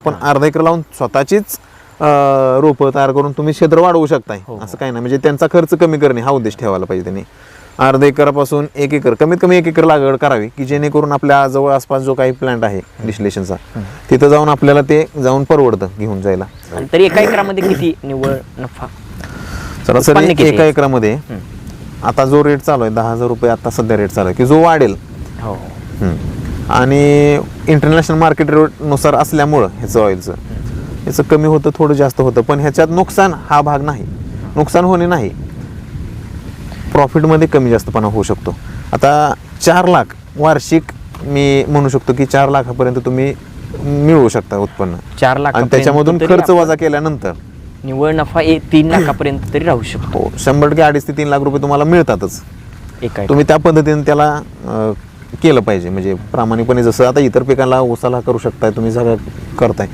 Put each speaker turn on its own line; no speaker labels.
पण अर्धा एकर लावून स्वतःचीच रोपं तयार करून तुम्ही क्षेत्र वाढवू शकताय. असं काही नाही, म्हणजे त्यांचा खर्च कमी करणे हा उद्देश ठेवायला पाहिजे त्यांनी. अर्धा एकरापासून 1 एकर, कमीत कमी 1 एकर लागवड करावी, की जेणेकरून आपल्या जवळ आसपास जो काही प्लांट आहे डिस्टिलेशनचा, तिथं जाऊन आपल्याला ते जाऊन परवडतं घेऊन जायला.
तरी एका एकरामध्ये किती निव्वळ नफा?
सरासरी एका एकरामध्ये आता जो रेट चालू आहे 10,000 रुपये आता सध्या रेट चालू आहे, की जो वाढेल.
हो.
आणि इंटरनॅशनल मार्केट रेटनुसार असल्यामुळं ह्याचं ऑइलचं याचं कमी होतं, थोडं जास्त होतं, पण ह्याच्यात नुकसान हा भाग नाही, नुकसान होणे नाही, प्रॉफिटमध्ये कमी जास्तपणा होऊ शकतो. आता 4 लाख वार्षिक मी म्हणू शकतो की 4 लाखापर्यंत तुम्ही मिळवू शकता उत्पन्न.
4 लाख
आणि त्याच्यामधून खर्च वजा केल्यानंतर
निव्वळ नफा 3 लाखापर्यंत तरी राहू शकतो.
हो, 100% 2.5 ते 3 लाख रुपये तुम्हाला मिळतातच.
एका
तुम्ही त्या पद्धतीने त्याला केलं पाहिजे, म्हणजे प्रामाणिकपणे जसं आता इतर पिकाला ऊसाला करू शकताय तुम्ही, सगळं करताय.